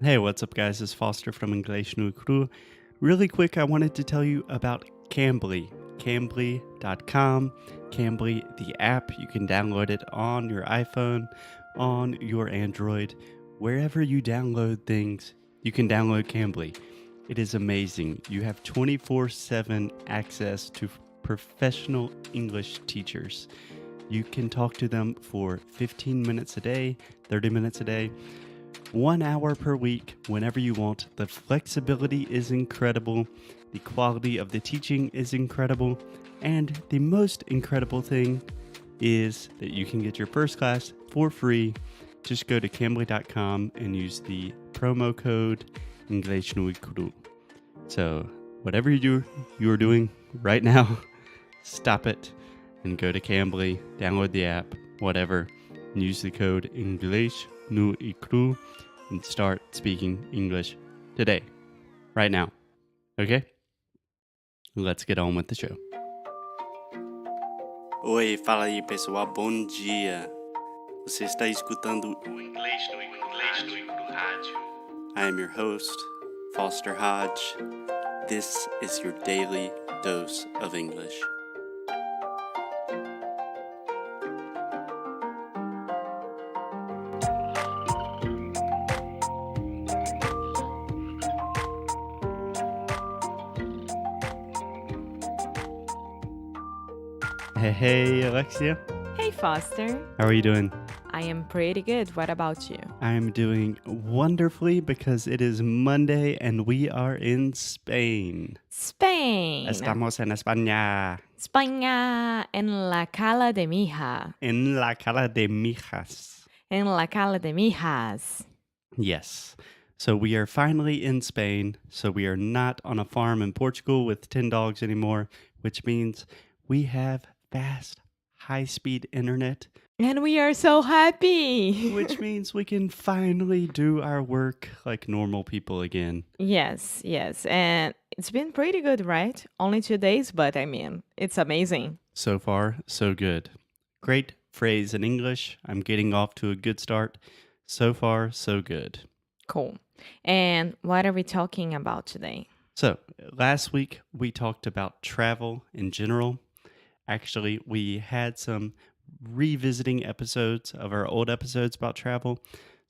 Hey, what's up, guys? It's Foster from English no Cru. Really quick, I wanted to tell you about Cambly. Cambly.com. Cambly, the app. You can download it on your iPhone, on your Android. Wherever you download things, you can download Cambly. It is amazing. You have 24/7 access to professional English teachers. You can talk to them for 15 minutes a day, 30 minutes a day. 1 hour per week, whenever you want. The flexibility is incredible. The quality of the teaching is incredible. And the most incredible thing is that you can get your first class for free. Just go to cambly.com and use the promo code English no Ikuru. So, whatever you're doing right now, stop it and go to Cambly, download the app, whatever, and use the code English no Ikuru and start speaking English today, right now. Okay? Let's get on with the show. Oi, fala aí, pessoal. Bom dia. Você está escutando o Inglês no Rádio. I am your host, Foster Hodge. This is your daily dose of English. Hey, Alexia. Hey, Foster. How are you doing? I am pretty good. What about you? I'm doing wonderfully because it is Monday and we are in Spain. Spain. Estamos en España. España. En la cala de mija. En la cala de mijas. En la cala de mijas. Yes. So we are finally in Spain. So we are not on a farm in Portugal with 10 dogs anymore, which means we have fast, high-speed internet, And we are so happy. which means we can finally do our work like normal people again. Yes. And it's been pretty good, right? Only 2 days, but I mean, it's amazing. So far, so good. Great phrase in English. I'm getting off to a good start. So far, so good. Cool. And what are we talking about today? So, last week we talked about travel in general. Actually, we had some revisiting episodes of our old episodes about travel.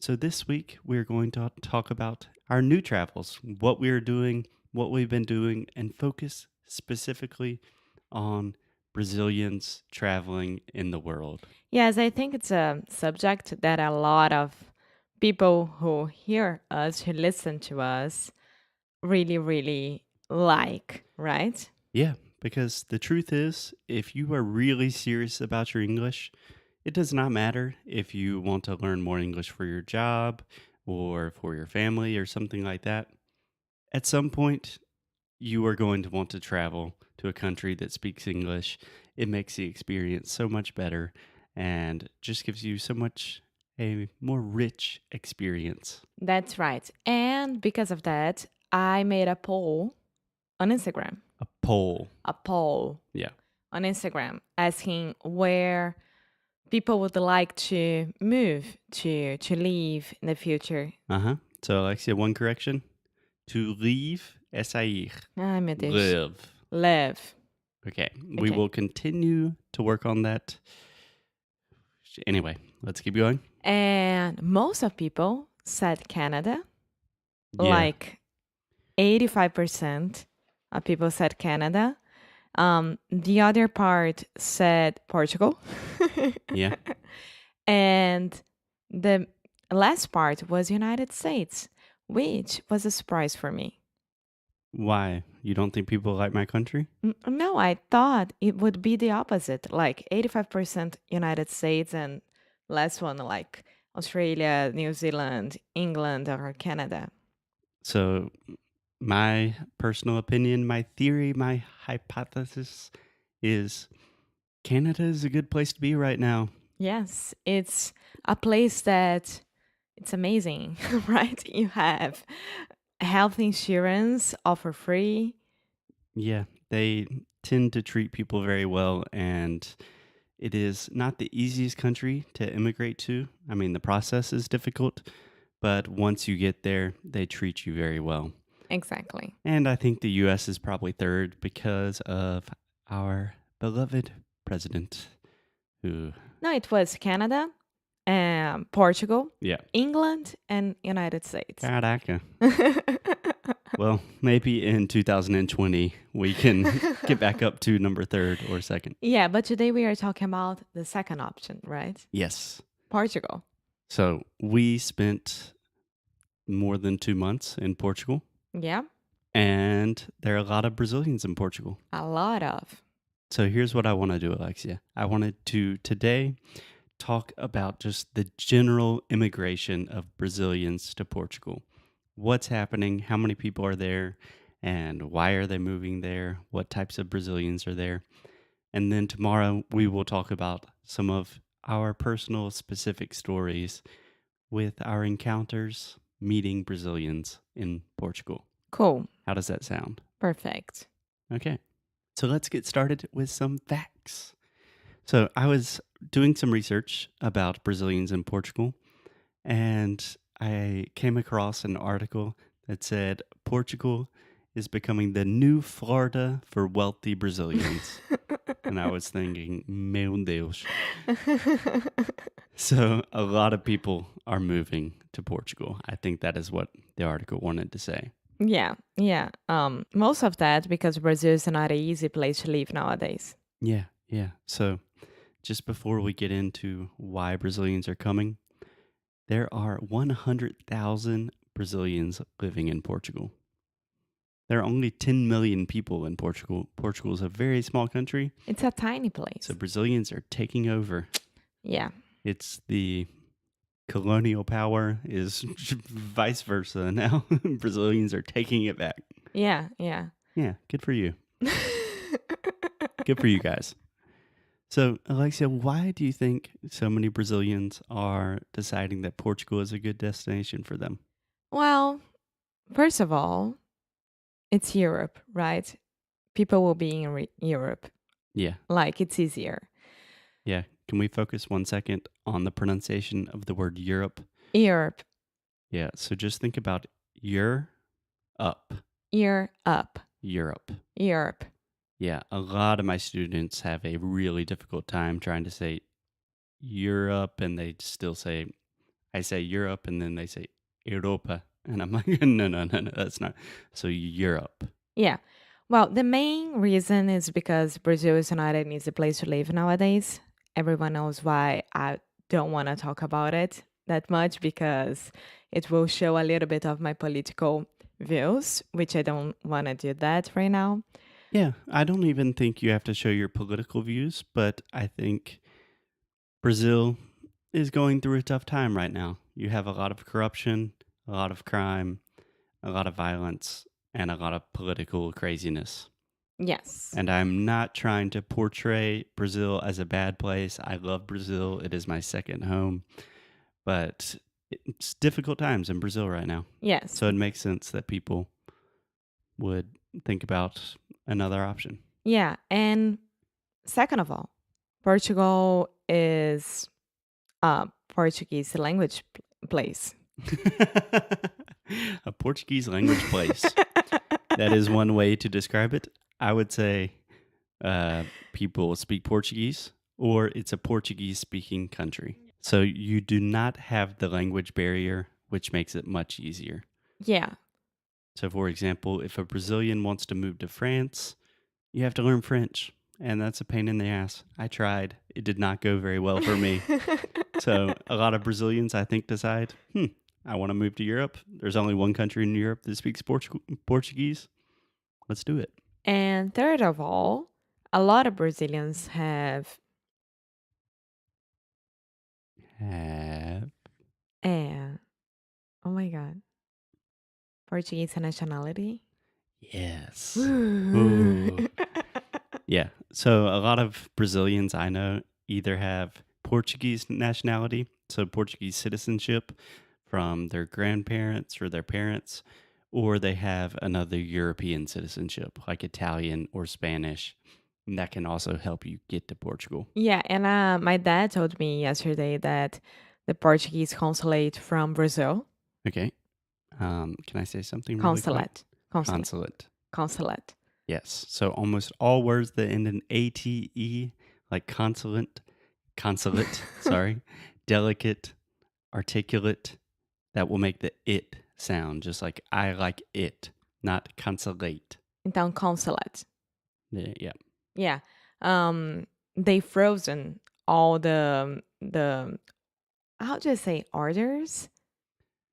So, this week we're going to talk about our new travels, what we're doing, what we've been doing, and focus specifically on Brazilians traveling in the world. Yes, I think it's a subject that a lot of people who hear us, who listen to us, really like, right? Yeah, because the truth is, if you are really serious about your English, it does not matter if you want to learn more English for your job or for your family or something like that. At some point, you are going to want to travel to a country that speaks English. It makes the experience so much better and just gives you so much a more rich experience. That's right. And because of that, I made a poll on Instagram. A poll. A poll Yeah. on Instagram asking where people would like to move to live in the future. Uh-huh. So, Alexia, one correction. To leave, sair. Ai, meu Deus. Live. Live. Okay. We Okay. will continue to work on that. Anyway, let's keep going. And most of people said Canada. Yeah. Like 85% of people said Canada. The other part said Portugal. Yeah. And the last part was United States, which was a surprise for me. Why? You don't think people like my country? No, I thought it would be the opposite, like 85% United States and last one like Australia, New Zealand, England, or Canada. So, my personal opinion, my theory, my hypothesis is Canada is a good place to be right now. Yes, it's a place that it's amazing, right? You have health insurance offer free. Yeah, they tend to treat people very well, and it is not the easiest country to immigrate to. I mean, the process is difficult, but once you get there, they treat you very well. Exactly. And I think the US is probably third because of our beloved president who, No, it was Canada, Portugal, yeah, England, and United States. caraca. Well, maybe in 2020 we can get back up to number third or second. Yeah, but today we are talking about the second option, right? Yes. Portugal. So we spent more than 2 months in Portugal, Yeah, and there are a lot of Brazilians in Portugal. a lot of. So here's what I want to do, Alexia. I wanted to today talk about just the general immigration of Brazilians to Portugal. What's happening? How many people are there? And why are they moving there? What types of Brazilians are there? And then tomorrow we will talk about some of our personal specific stories with our encounters meeting Brazilians in Portugal. Cool. How does that sound? Perfect. Okay. So let's get started with some facts. So I was doing some research about Brazilians in Portugal, and I came across an article that said Portugal is becoming the new Florida for wealthy Brazilians. And I was thinking, meu Deus. So a lot of people are moving to Portugal. I think that is what the article wanted to say. Yeah, yeah. Most of that because Brazil is not an easy place to live nowadays. Yeah, yeah. So just before we get into why Brazilians are coming, there are 100,000 Brazilians living in Portugal. There are only 10 million people in Portugal. Portugal is a very small country, It's a tiny place. so Brazilians are taking over. Yeah. It's the colonial power is vice versa now. Brazilians are taking it back. Yeah, yeah. Yeah, good for you. Good for you guys. So, Alexia, why do you think so many Brazilians are deciding that Portugal is a good destination for them? Well, first of all, it's Europe, right? People will be in Europe. Yeah, Like, it's easier. yeah. Can we focus 1 second on the pronunciation of the word Europe? Europe, Yeah, so just think about you're up, Europe, Europe. Europe. Yeah, a lot of my students have a really difficult time trying to say Europe, and they still say, I say Europe, and then they say Europa. And I'm like, no, that's not. So Europe. Yeah. Well, the main reason is because Brazil is not an easy place to live nowadays. Everyone knows why I don't want to talk about it that much because it will show a little bit of my political views, which I don't want to do that right now. Yeah, I don't even think you have to show your political views, but I think Brazil is going through a tough time right now. You have a lot of corruption, a lot of crime, a lot of violence, and a lot of political craziness. Yes. And I'm not trying to portray Brazil as a bad place. I love Brazil. It is my second home. But it's difficult times in Brazil right now. Yes. So it makes sense that people would think about another option. Yeah. And second of all, Portugal is a Portuguese language place. A Portuguese language place. That is one way to describe it. I would say people speak Portuguese, or it's a Portuguese speaking country. So you do not have the language barrier, which makes it much easier. Yeah. So, for example, if a Brazilian wants to move to France, you have to learn French, and that's a pain in the ass. I tried, it did not go very well for me. So, a lot of Brazilians, I think, decide, I want to move to Europe. There's only one country in Europe that speaks Portuguese. Let's do it. And third of all, a lot of Brazilians have oh my god, Portuguese nationality. Yes. Ooh. Ooh. Yeah. So a lot of Brazilians I know either have Portuguese nationality, so Portuguese citizenship from their grandparents or their parents, or they have another European citizenship like Italian or Spanish. And that can also help you get to Portugal. Yeah, and my dad told me yesterday that the Portuguese consulate from Brazil Okay. Can I say something really quick? Consulate. Consulate. Consulate. Consulate. Yes. So almost all words that end in ate, like consulate, sorry, delicate, articulate, that will make the it sound, just like I like it, not consulate. Então, consulate. Yeah. Yeah. They frozen all the how do you say orders?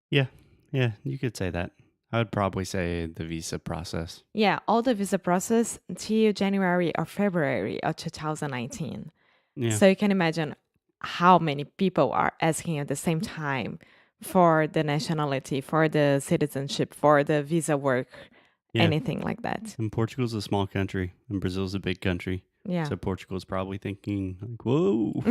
Yeah. Yeah. You could say that. I would probably say the visa process. Yeah, all the visa process until January or February of 2019. Yeah. So you can imagine how many people are asking at the same time for the nationality, for the citizenship, for the visa work, Yeah. anything like that. And Portugal's a small country, and Brazil's a big country. Yeah. So Portugal's probably thinking, like, whoa,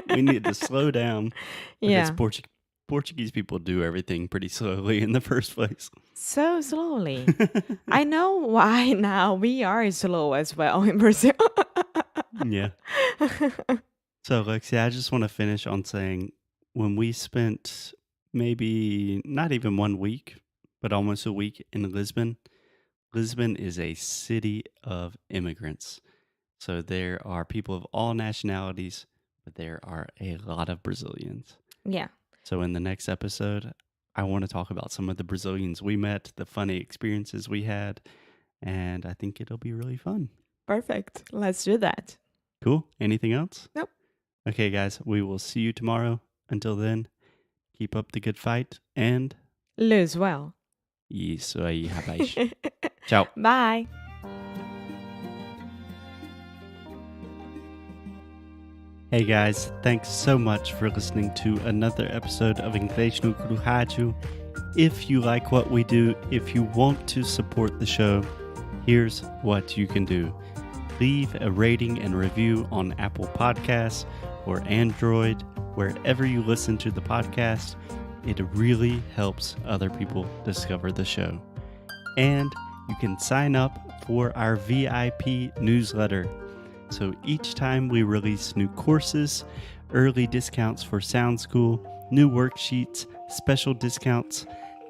we need to slow down. Yeah. Because Portuguese people do everything pretty slowly in the first place. So slowly. I know why now we are slow as well in Brazil. Yeah. So, Lexi, I just want to finish on saying when we spent maybe not even 1 week, but almost a week in Lisbon, Lisbon is a city of immigrants. So there are people of all nationalities, but there are a lot of Brazilians. Yeah. So in the next episode, I want to talk about some of the Brazilians we met, the funny experiences we had, and I think it'll be really fun. Perfect. Let's do that. Cool. Anything else? Nope. Okay, guys, we will see you tomorrow. Until then, keep up the good fight and Lose well. isso aí, rapaz. Ciao. Bye. Hey guys, thanks so much for listening to another episode of Inglês no Rádio. If you like what we do, if you want to support the show, here's what you can do. Leave a rating and review on Apple Podcasts or Android, wherever you listen to the podcast. It really helps other people discover the show. And you can sign up for our VIP newsletter. So each time we release new courses, early discounts for Sound School, new worksheets, special discounts,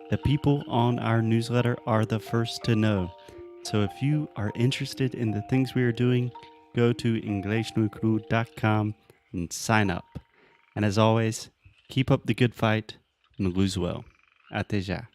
the people on our newsletter are the first to know. So if you are interested in the things we are doing, go to inglesnuecru.com and sign up. And as always, keep up the good fight and lose well. Até já.